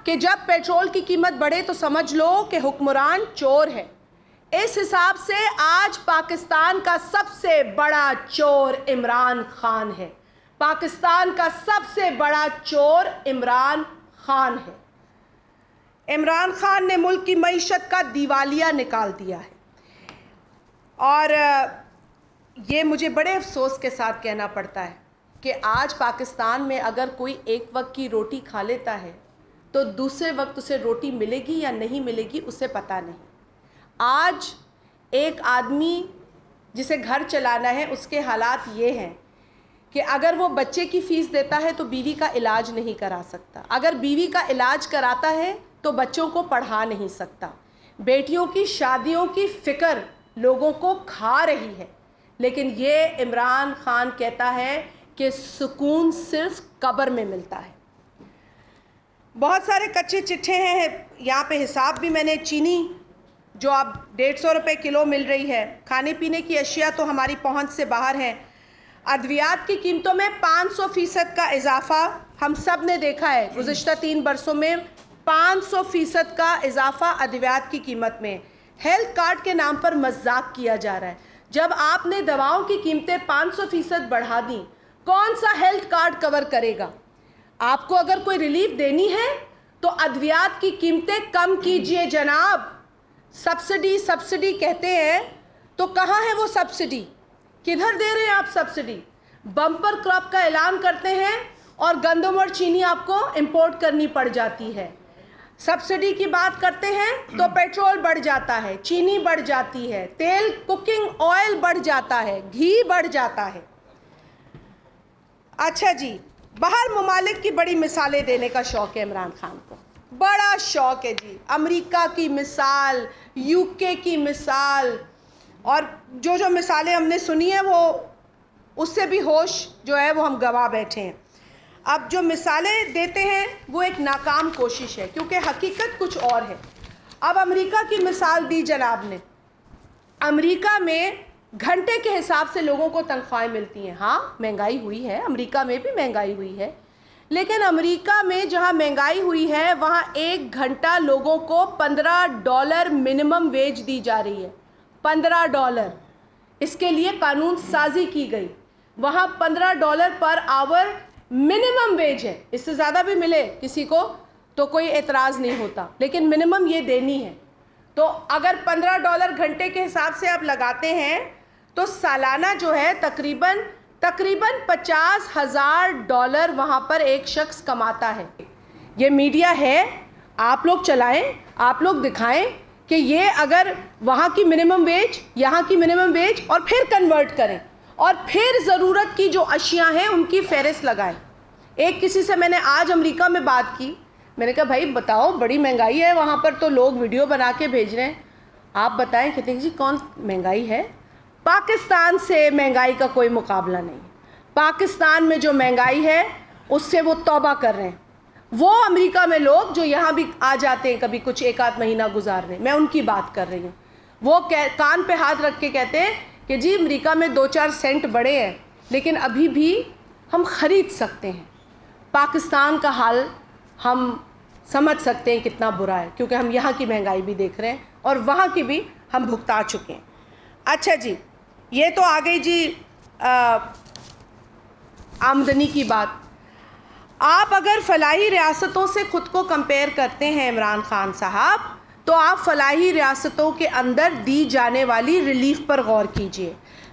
کہ جب پیٹرول کی قیمت بڑھے تو سمجھ لو کہ حکمران چور ہے۔ اس حساب سے آج پاکستان کا سب سے بڑا چور عمران خان ہے۔ پاکستان کا سب سے بڑا چور عمران خان ہے۔ عمران خان نے ملک کی معیشت کا دیوالیہ نکال دیا ہے، اور یہ مجھے بڑے افسوس کے ساتھ کہنا پڑتا ہے کہ آج پاکستان میں اگر کوئی ایک وقت کی روٹی کھا لیتا ہے تو دوسرے وقت اسے روٹی ملے گی یا نہیں ملے گی اسے پتہ نہیں۔ آج ایک آدمی جسے گھر چلانا ہے اس کے حالات یہ ہیں کہ اگر وہ بچے کی فیس دیتا ہے تو بیوی کا علاج نہیں کرا سکتا، اگر بیوی کا علاج کراتا ہے تو بچوں کو پڑھا نہیں سکتا۔ بیٹیوں کی شادیوں کی فکر لوگوں کو کھا رہی ہے، لیکن یہ عمران خان کہتا ہے کہ سکون صرف قبر میں ملتا ہے۔ بہت سارے کچے چٹھے ہیں یہاں پہ، حساب بھی میں نے، چینی جو اب 150 روپے کلو مل رہی ہے، کھانے پینے کی اشیاء تو ہماری پہنچ سے باہر ہیں، ادویات کی قیمتوں میں 500% کا اضافہ ہم سب نے دیکھا ہے۔ گزشتہ 3 برسوں میں 500% کا اضافہ ادویات کی قیمت میں۔ ہیلتھ کارڈ کے نام پر مذاق کیا جا رہا ہے۔ جب آپ نے دواؤں کی قیمتیں 500% بڑھا دیں، کون سا ہیلتھ کارڈ کور کرے گا؟ آپ کو اگر کوئی ریلیف دینی ہے تو ادویات کی قیمتیں کم کیجئے جناب۔ سبسڈی کہتے ہیں، تو کہاں ہے وہ سبسڈی؟ کدھر دے رہے ہیں آپ سبسڈی؟ بمپر کراپ کا اعلان کرتے ہیں اور گندم اور چینی آپ کو امپورٹ کرنی پڑ جاتی ہے۔ سبسڈی کی بات کرتے ہیں تو پیٹرول بڑھ جاتا ہے، چینی بڑھ جاتی ہے، تیل کوکنگ آئل بڑھ جاتا ہے، گھی بڑھ جاتا ہے۔ اچھا جی، باہر ممالک کی بڑی مثالیں دینے کا شوق ہے عمران خان کو، بڑا شوق ہے جی۔ امریکہ کی مثال، یو کے کی مثال، اور جو مثالیں ہم نے سنی ہیں وہ اس سے بھی ہوش جو ہے وہ ہم گوا بیٹھے ہیں۔ اب جو مثالیں دیتے ہیں وہ ایک ناکام کوشش ہے، کیونکہ حقیقت کچھ اور ہے۔ اب امریکہ کی مثال دی جناب نے۔ امریکہ میں گھنٹے کے حساب سے لوگوں کو تنخواہیں ملتی ہیں۔ ہاں مہنگائی ہوئی ہے، امریکہ میں بھی مہنگائی ہوئی ہے، لیکن امریکہ میں جہاں مہنگائی ہوئی ہے وہاں 1 گھنٹہ لوگوں کو $15 منیمم ویج دی جا رہی ہے۔ $15 اس کے لیے قانون سازی کی گئی، وہاں $15 پر آور منیمم ویج ہے۔ اس سے زیادہ بھی ملے کسی کو تو کوئی اعتراض نہیں ہوتا، لیکن منیمم یہ دینی ہے۔ تو اگر $15 گھنٹے کے حساب سے آپ لگاتے ہیں تو سالانہ جو ہے تقریباً $50,000 وہاں پر ایک شخص کماتا ہے۔ یہ میڈیا ہے، آپ لوگ چلائیں، آپ لوگ دکھائیں کہ یہ اگر وہاں کی منیمم ویج، یہاں کی منیمم ویج، اور پھر کنورٹ کریں، اور پھر ضرورت کی جو اشیاء ہیں ان کی فہرست لگائیں۔ ایک کسی سے میں نے آج امریکہ میں بات کی، میں نے کہا بھائی بتاؤ بڑی مہنگائی ہے وہاں پر، تو لوگ ویڈیو بنا کے بھیج رہے ہیں، آپ بتائیں۔ کہتے ہیں جی کون مہنگائی ہے؟ پاکستان سے مہنگائی کا کوئی مقابلہ نہیں۔ پاکستان میں جو مہنگائی ہے اس سے وہ توبہ کر رہے ہیں۔ وہ امریکہ میں لوگ جو یہاں بھی آ جاتے ہیں کبھی کچھ 1 آدھ مہینہ گزارنے، میں ان کی بات کر رہی ہوں، وہ کان پہ ہاتھ رکھ کے کہتے ہیں کہ جی امریکہ میں 2-4 سینٹ بڑھے ہیں لیکن ابھی بھی ہم خرید سکتے ہیں۔ پاکستان کا حال ہم سمجھ سکتے ہیں کتنا برا ہے، کیونکہ ہم یہاں کی مہنگائی بھی دیکھ رہے ہیں اور وہاں کی بھی ہم بھگتا چکے ہیں۔ اچھا جی، یہ تو آ گئی جی آمدنی کی بات۔ آپ اگر فلاحی ریاستوں سے خود کو کمپیئر کرتے ہیں عمران خان صاحب، تو آپ فلاحی ریاستوں کے اندر دی جانے والی ریلیف پر غور کیجئے،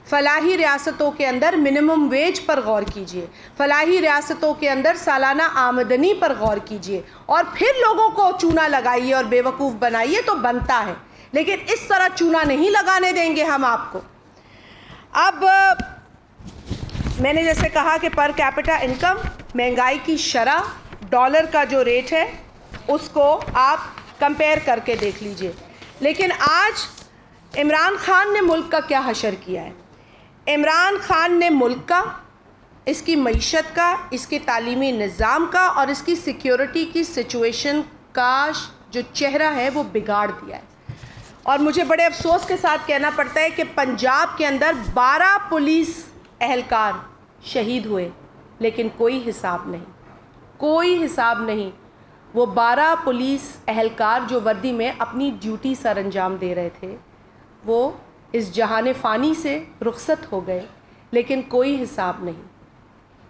فلاحی ریاستوں کے اندر منیمم ویج پر غور کیجئے، فلاحی ریاستوں کے اندر سالانہ آمدنی پر غور کیجئے، اور پھر لوگوں کو چونا لگائیے اور بیوقوف بنائیے تو بنتا ہے، لیکن اس طرح چونا نہیں لگانے دیں گے ہم آپ کو۔ اب میں نے جیسے کہا کہ پر کیپٹا انکم، مہنگائی کی شرح، ڈالر کا جو ریٹ ہے اس کو آپ کمپیئر کر کے دیکھ لیجئے۔ لیکن آج عمران خان نے ملک کا کیا حشر کیا ہے؟ عمران خان نے ملک کا، اس کی معیشت کا، اس کے تعلیمی نظام کا اور اس کی سیکیورٹی کی سچویشن کا جو چہرہ ہے وہ بگاڑ دیا ہے۔ اور مجھے بڑے افسوس کے ساتھ کہنا پڑتا ہے کہ پنجاب کے اندر 12 پولیس اہلکار شہید ہوئے، لیکن کوئی حساب نہیں، کوئی حساب نہیں۔ وہ 12 پولیس اہلکار جو وردی میں اپنی ڈیوٹی سر انجام دے رہے تھے وہ اس جہان فانی سے رخصت ہو گئے، لیکن کوئی حساب نہیں.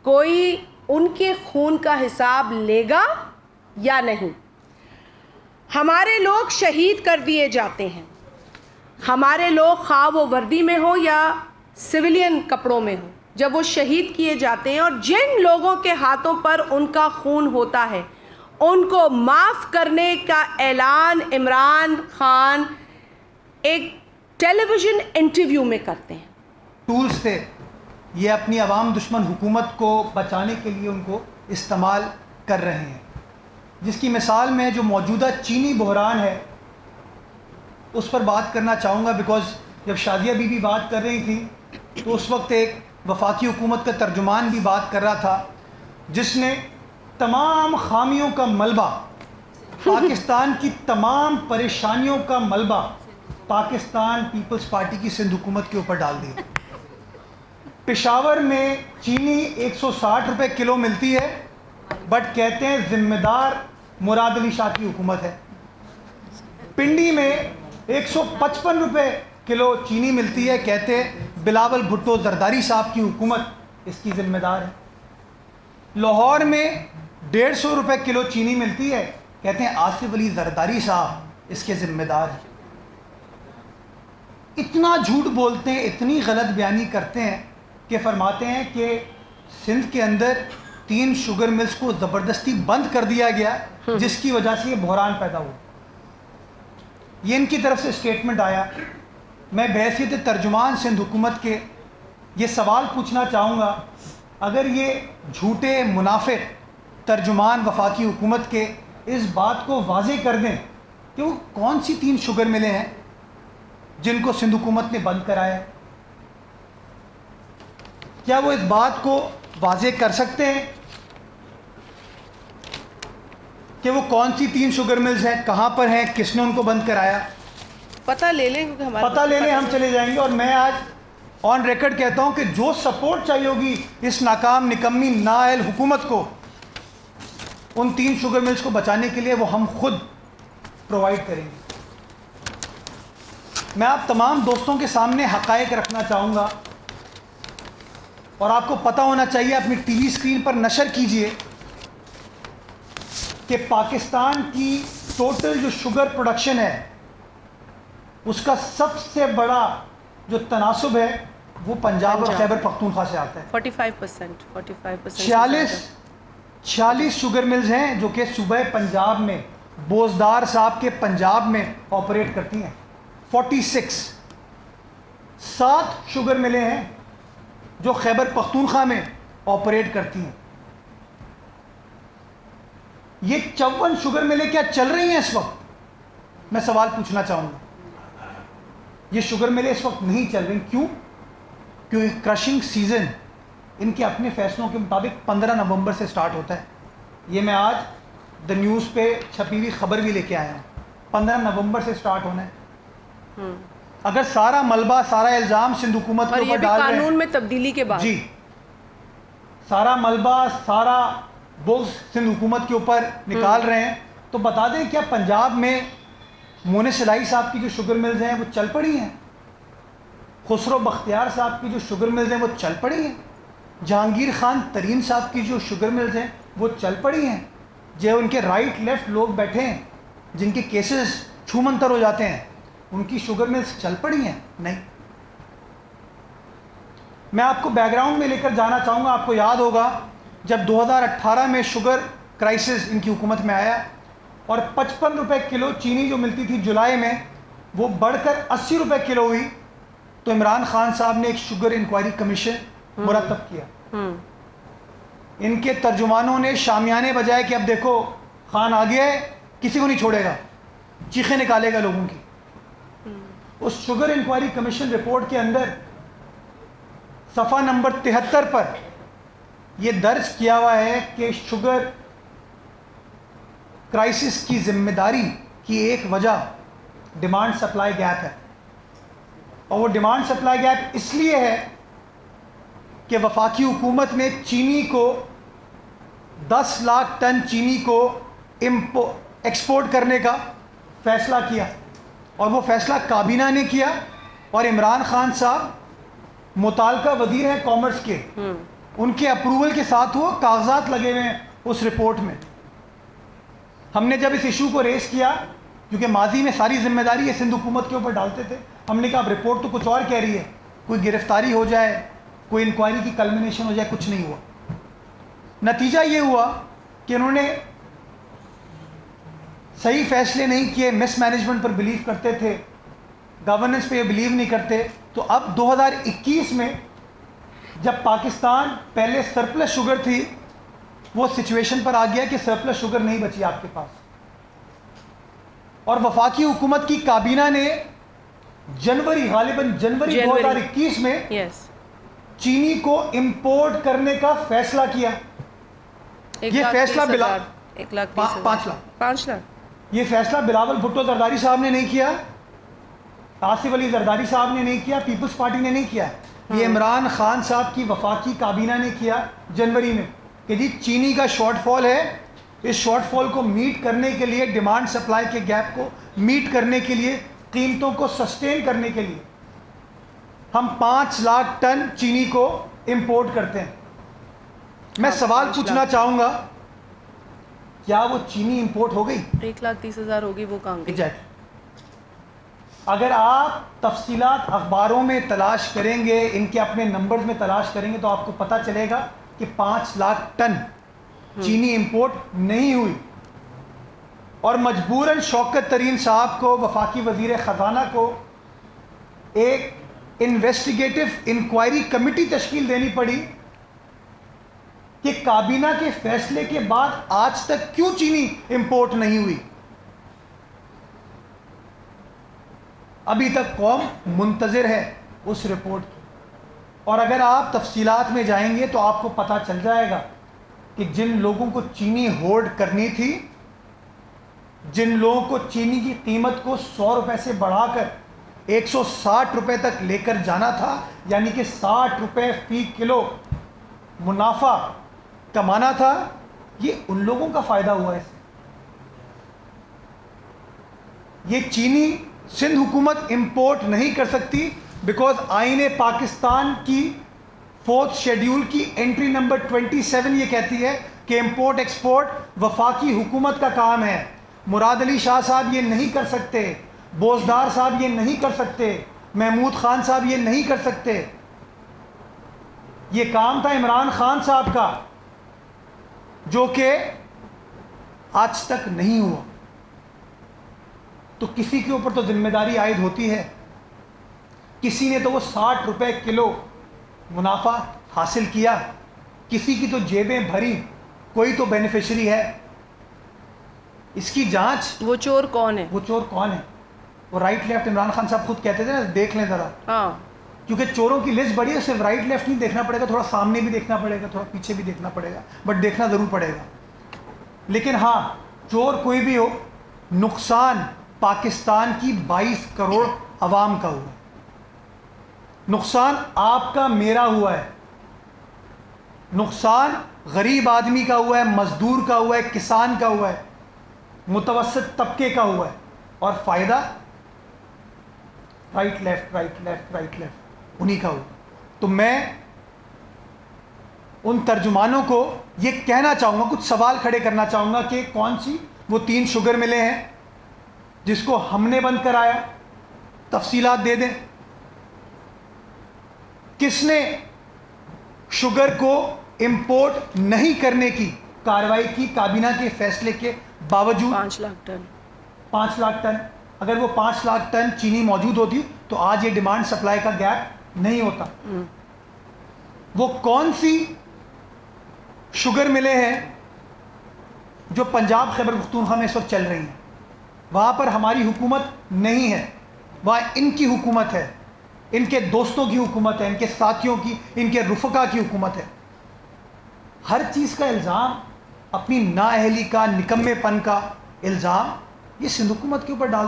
کوئی ان کے خون کا حساب لے گا یا نہیں؟ ہمارے لوگ شہید کر دیے جاتے ہیں. ہمارے لوگ خواہ وہ وردی میں ہو یا سویلین کپڑوں میں ہو، جب وہ شہید کیے جاتے ہیں اور جن لوگوں کے ہاتھوں پر ان کا خون ہوتا ہے ان کو معاف کرنے کا اعلان عمران خان ایک ٹیلی ویژن انٹرویو میں کرتے ہیں. ٹولز تھے، یہ اپنی عوام دشمن حکومت کو بچانے کے لیے ان کو استعمال کر رہے ہیں، جس کی مثال میں جو موجودہ چینی بحران ہے اس پر بات کرنا چاہوں گا. بیکاز جب شادیہ بی بی بات کر رہی تھی تو اس وقت ایک وفاقی حکومت کا ترجمان بھی بات کر رہا تھا جس نے تمام خامیوں کا ملبہ، پاکستان کی تمام پریشانیوں کا ملبہ پاکستان پیپلز پارٹی کی سندھ حکومت کے اوپر ڈال دیا. پشاور میں چینی 160 روپے کلو ملتی ہے، بٹ کہتے ہیں ذمہ دار مراد علی شاہ کی حکومت ہے. پنڈی میں 155 روپے کلو چینی ملتی ہے، کہتے ہیں بلاول بھٹو زرداری صاحب کی حکومت اس کی ذمہ دار ہے. لاہور میں 150 روپے کلو چینی ملتی ہے، کہتے ہیں آصف علی زرداری صاحب اس کے ذمہ دار ہیں. اتنا جھوٹ بولتے ہیں، اتنی غلط بیانی کرتے ہیں کہ فرماتے ہیں کہ سندھ کے اندر 3 شوگر ملز کو زبردستی بند کر دیا گیا جس کی وجہ سے یہ بحران پیدا ہوا. یہ ان کی طرف سے اسٹیٹمنٹ آیا. میں بحیثیت ترجمان سندھ حکومت کے یہ سوال پوچھنا چاہوں گا، اگر یہ جھوٹے منافق ترجمان وفاقی حکومت کے اس بات کو واضح کر دیں کہ وہ کون سی 3 شوگر ملیں ہیں جن کو سندھ حکومت نے بند کرایا، کیا وہ اس بات کو واضح کر سکتے ہیں کہ وہ کون سی 3 شوگر ملز ہیں، کہاں پر ہیں، کس نے ان کو بند کرایا؟ پتہ لے لیں، پتہ لے لیں، ہم چلے جائیں گے. اور میں آج آن ریکارڈ کہتا ہوں کہ جو سپورٹ چاہیے ہوگی اس ناکام نکمی نااہل حکومت کو ان 3 شوگر ملز کو بچانے کے لیے وہ ہم خود پرووائڈ کریں گے. میں آپ تمام دوستوں کے سامنے حقائق رکھنا چاہوں گا اور آپ کو پتہ ہونا چاہیے، اپنی ٹی وی اسکرین پر نشر کیجئے کہ پاکستان کی ٹوٹل جو شوگر پروڈکشن ہے اس کا سب سے بڑا جو تناسب ہے وہ پنجاب اور خیبر پختونخوا سے آتا ہے. 45% 46 شوگر ملز ہیں جو کہ صوبہ پنجاب میں بوزدار صاحب کے پنجاب میں آپریٹ کرتی ہیں. 7 شوگر ملیں ہیں جو خیبر پختونخوا میں آپریٹ کرتی ہیں. یہ 54 شوگر ملیں کیا چل رہی ہیں اس وقت؟ میں سوال پوچھنا چاہوں گا. یہ شوگر ملیں اس وقت نہیں چل رہی. کیوں؟ کیونکہ کرشنگ سیزن ان کے اپنے فیصلوں کے مطابق 15 نومبر سے سٹارٹ ہوتا ہے. یہ میں آج دا نیوز پہ چھپی ہوئی خبر بھی لے کے آیا ہوں. 15 نومبر سے سٹارٹ ہونا ہے. اگر سارا ملبہ، سارا الزام سندھ حکومت کے اوپر ڈال رہے ہیں، قانون میں تبدیلی کے بعد جی سارا ملبہ، سارا بغض سندھ حکومت کے اوپر نکال رہے ہیں، تو بتا دیں کیا پنجاب میں مونس الہی صاحب کی جو شوگر ملز ہیں وہ چل پڑی ہیں؟ خسرو بختیار صاحب کی جو شوگر ملز ہیں وہ چل پڑی ہیں؟ جہانگیر خان ترین صاحب کی جو شوگر ملز ہیں وہ چل پڑی ہیں؟ جو ان کے رائٹ لیفٹ لوگ بیٹھے ہیں جن کے کیسز چھومنتر ہو جاتے ہیں، ان کی شوگر ملز چل پڑی ہیں؟ نہیں. میں آپ کو بیک گراؤنڈ میں لے کر جانا چاہوں گا. آپ کو یاد ہوگا جب 2018 میں شوگر کرائسس ان کی حکومت میں آیا اور 55 روپے کلو چینی جو ملتی تھی جولائی میں وہ بڑھ کر 80 روپے کلو ہوئی، تو عمران خان صاحب نے ایک شوگر انکوائری کمیشن مرتب کیا. ان کے ترجمانوں نے شامیانے بجائے کہ اب دیکھو خان آ گیا ہے، کسی کو نہیں چھوڑے گا، چیخیں نکالے گا لوگوں کی. اس شوگر انکوائری کمیشن رپورٹ کے اندر صفحہ نمبر 73 پر یہ درج کیا ہوا ہے کہ شوگر کرائسس کی ذمہ داری کی ایک وجہ ڈیمانڈ سپلائی گیپ ہے. اور وہ ڈیمانڈ سپلائی گیپ اس لیے ہے کہ وفاقی حکومت نے چینی کو 10 لاکھ ٹن چینی کو ایکسپورٹ کرنے کا فیصلہ کیا، اور وہ فیصلہ کابینہ نے کیا، اور عمران خان صاحب متعلقہ وزیر ہیں کامرس کے، ان کے اپروول کے ساتھ وہ کاغذات لگے ہوئے ہیں اس رپورٹ میں۔ ہم نے جب اس ایشو کو ریز کیا، کیونکہ ماضی میں ساری ذمہ داری یہ سندھ حکومت کے اوپر ڈالتے تھے، ہم نے کہا اب رپورٹ تو کچھ اور کہہ رہی ہے، کوئی گرفتاری ہو جائے، کوئی انکوائری کی کلمنیشن ہو جائے، کچھ نہیں ہوا۔ نتیجہ یہ ہوا کہ انہوں نے صحیح فیصلے نہیں کیے، مس مینجمنٹ پر بلیو کرتے تھے، گورننس پہ یہ بلیو نہیں کرتے۔ تو اب 2021 میں جب پاکستان پہلے سرپلس شوگر تھی، وہ سچویشن پر آ گیا کہ سرپلس شوگر نہیں بچی آپ کے پاس، اور وفاقی حکومت کی کابینہ نے غالباً جنوری 2021 میں چینی کو امپورٹ کرنے کا فیصلہ کیا۔ یہ فیصلہ 5 لاکھ یہ فیصلہ بلاول بھٹو زرداری صاحب نے نہیں کیا، آصف علی زرداری صاحب نے نہیں کیا، پیپلز پارٹی نے نہیں کیا، یہ عمران خان صاحب کی وفاقی کابینہ نے کیا جنوری میں، کہ جی چینی کا شارٹ فال ہے، اس شارٹ فال کو میٹ کرنے کے لیے، ڈیمانڈ سپلائی کے گیپ کو میٹ کرنے کے لیے، قیمتوں کو سسٹین کرنے کے لیے ہم 5 لاکھ ٹن چینی کو امپورٹ کرتے ہیں۔ میں سوال پوچھنا چاہوں گا، کیا وہ چینی امپورٹ ہو گئی؟ 1,30,000 ہوگی، وہ کہاں گئی؟ اگر آپ تفصیلات اخباروں میں تلاش کریں گے، ان کے اپنے نمبرز میں تلاش کریں گے، تو آپ کو پتہ چلے گا کہ 5 لاکھ ٹن چینی امپورٹ نہیں ہوئی، اور مجبوراً شوکت ترین صاحب کو، وفاقی وزیر خزانہ کو، ایک انویسٹیگیٹو انکوائری کمیٹی تشکیل دینی پڑی کہ کابینہ کے فیصلے کے بعد آج تک کیوں چینی امپورٹ نہیں ہوئی۔ ابھی تک قوم منتظر ہے اس رپورٹ کی، اور اگر آپ تفصیلات میں جائیں گے تو آپ کو پتہ چل جائے گا کہ جن لوگوں کو چینی ہولڈ کرنی تھی، جن لوگوں کو چینی کی قیمت کو 100 روپے سے بڑھا کر 160 روپے تک لے کر جانا تھا، یعنی کہ 60 روپے فی کلو منافع کمانا تھا، یہ ان لوگوں کا فائدہ ہوا ہے۔ یہ چینی سندھ حکومت امپورٹ نہیں کر سکتی، بیکاز آئین پاکستان کی 4th شیڈیول کی انٹری نمبر 27 یہ کہتی ہے کہ امپورٹ ایکسپورٹ وفاقی حکومت کا کام ہے۔ مراد علی شاہ صاحب یہ نہیں کر سکتے، بوزدار صاحب یہ نہیں کر سکتے، محمود خان صاحب یہ نہیں کر سکتے۔ یہ کام تھا عمران خان صاحب کا، جو کہ آج تک نہیں ہوا۔ تو کسی کے اوپر تو ذمہ داری عائد ہوتی ہے، کسی نے تو وہ 60 روپے کلو منافع حاصل کیا، کسی کی تو جیبیں بھری، کوئی تو بینیفیشری ہے۔ اس کی جانچ، وہ چور کون ہے؟ وہ چور کون ہے؟ وہ رائٹ لیفٹ، عمران خان صاحب خود کہتے تھے نا، دیکھ لیں ذرا، ہاں، کیونکہ چوروں کی لسٹ بڑی ہے، صرف رائٹ لیفٹ نہیں دیکھنا پڑے گا، تھوڑا سامنے بھی دیکھنا پڑے گا، تھوڑا پیچھے بھی دیکھنا پڑے گا، بٹ دیکھنا ضرور پڑے گا۔ لیکن ہاں، چور کوئی بھی ہو، نقصان پاکستان کی 22 کروڑ عوام کا ہوا ہے، نقصان آپ کا میرا ہوا ہے، نقصان غریب آدمی کا ہوا ہے، مزدور کا ہوا ہے، کسان کا ہوا ہے، متوسط طبقے کا ہوا ہے، اور فائدہ رائٹ لیفٹ انہی کا ہوا۔ تو میں ان ترجمانوں کو یہ کہنا چاہوں گا، کچھ سوال کھڑے کرنا چاہوں گا کہ کون سی وہ 3 شوگر ملیں ہیں جس کو ہم نے بند کرایا، تفصیلات دے دیں۔ کس نے شوگر کو امپورٹ نہیں کرنے کی کارروائی کی کابینہ کے فیصلے کے باوجود؟ 5 لاکھ ٹن 5 لاکھ ٹن۔ اگر وہ 5 لاکھ ٹن چینی موجود ہوتی تو آج یہ ڈیمانڈ سپلائی کا گیپ نہیں ہوتا۔ وہ کون سی شوگر ملیں ہیں جو پنجاب خیبر پختونخوا میں اس وقت چل رہی ہیں؟ وہاں پر ہماری حکومت نہیں ہے، وہاں ان کی حکومت ہے، ان کے دوستوں کی حکومت ہے، ان کے ساتھیوں کی، ان کے رفقا کی حکومت ہے۔ ہر چیز کا الزام، اپنی نااہلی کا، نکمے پن کا الزام یہ سندھ حکومت کے اوپر ڈال